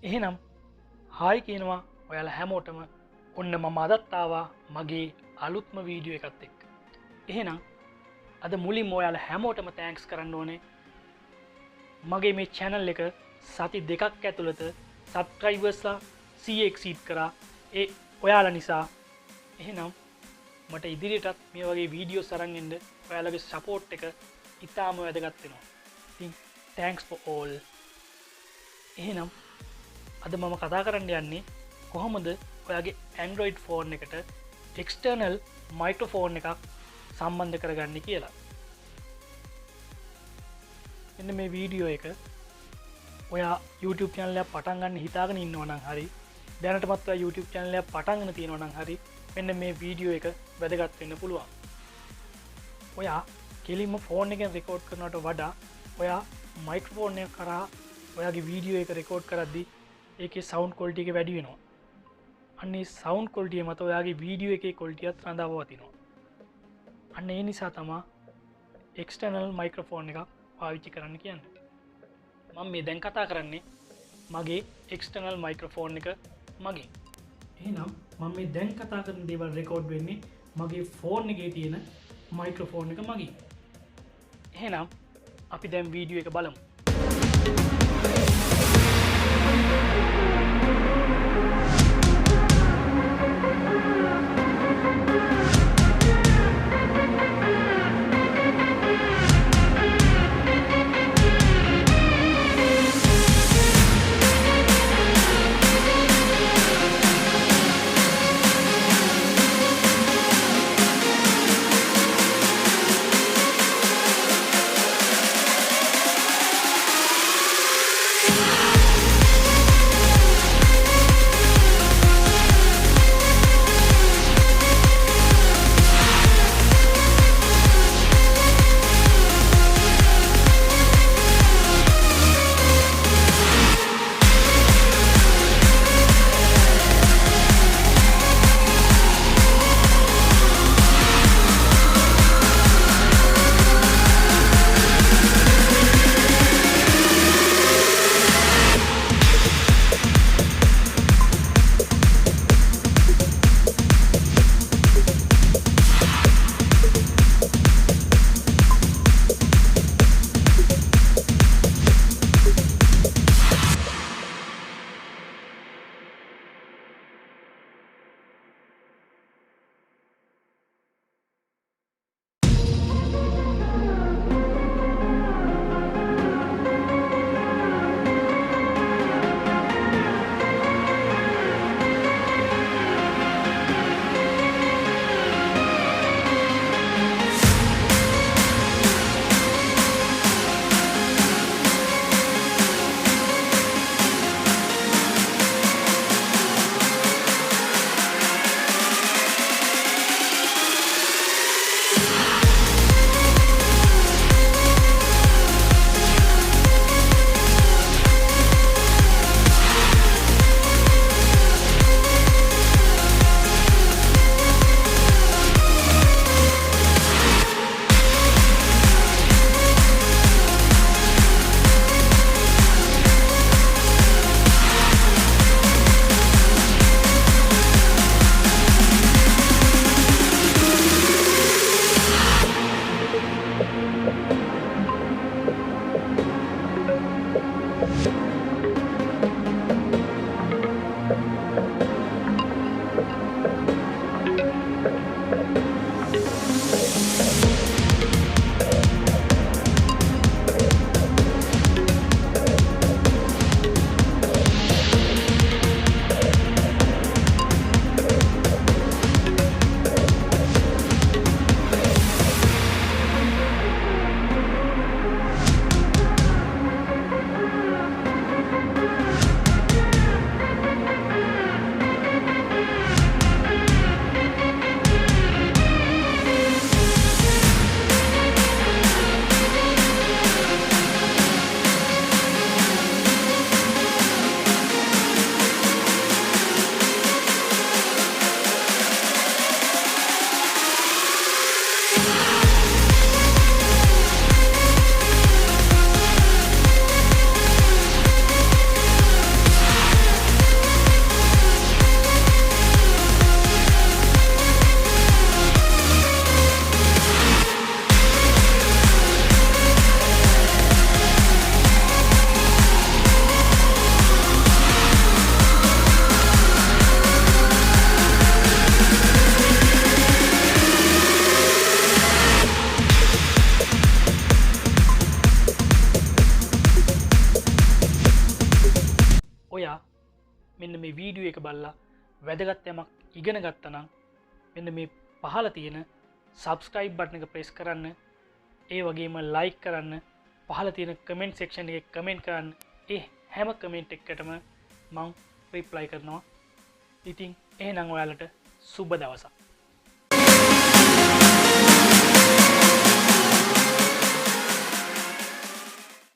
එහෙනම් හායි කියනවා ඔයාලා හැමෝටම. ඔන්න මම අදත් ආවා මගේ අලුත්ම වීඩියෝ එකත් එක්ක. එහෙනම් අද මුලින්ම ඔයාලා හැමෝටම තෑන්ක්ස් කරන්න ඕනේ. මගේ මේ channel එක සති දෙකක් ඇතුළත subscribersලා 100 exceed කරා. ඒ ඔයාලා නිසා. එහෙනම් මට ඉදිරියටත් මේ වගේ වීඩියෝස් අරන් එන්න ඔයාලගේ support එක ඉතාම වැදගත් වෙනවා. ඉතින් thanks for all. එහෙනම් අද මම කතා කරන්න යන්නේ කොහොමද ඔයාගේ Android phone එකට external microphone එකක් සම්බන්ධ කරගන්න කියලා. එන්න මේ වීඩියෝ එක ඔයා YouTube channel එක පටන් ගන්න හිතාගෙන ඉන්නවා නම් හරි දැනටමත් ඔයා YouTube channel එක පටන් ගන්න තියෙනවා නම් හරි මෙන්න මේ වීඩියෝ එක වැදගත් වෙන්න පුළුවන්. ඔයා කෙලින්ම ෆෝන් එකෙන් රෙකෝඩ් කරනවට වඩා ඔයා මයික්‍රොෆෝන් එක කරා ඔයාගේ වීඩියෝ එක රෙකෝඩ් කරද්දී ඒකේ සවුන්ඩ් ක්වොලිටි එක වැඩි වෙනවා. අන්න ඒ සවුන්ඩ් ක්වොලිටි මත ඔයාගේ වීඩියෝ එකේ ක්වොලිටියත් රඳා පවතිනවා. අන්න ඒ නිසා තමයි එක්ස්ටර්නල් මයික්‍රොෆෝන් එකක් පාවිච්චි කරන්න කියන්නේ. මම මේ දැන් කතා කරන්නේ මගේ එක්ස්ටර්නල් මයික්‍රොෆෝන් එක මගේ. එහෙනම් මම මේ දැන් කතා කරන දේවල් රෙකෝඩ් වෙන්නේ මගේ ෆෝන් එකේ තියෙන මයික්‍රොෆෝන් එක මගේ. එහෙනම් අපි දැන් වීඩියෝ එක බලමු. මෙන්න මේ වීඩියෝ එක බලලා වැදගත් යමක් ඉගෙන ගත්තා නම් මෙන්න මේ පහළ තියෙන subscribe button එක press කරන්න. ඒ වගේම like කරන්න. පහළ තියෙන comment section එකේ comment කරන්න. ඒ හැම comment එකකටම මම reply කරනවා. ඉතින් එහෙනම් ඔයාලට සුබ දවසක්.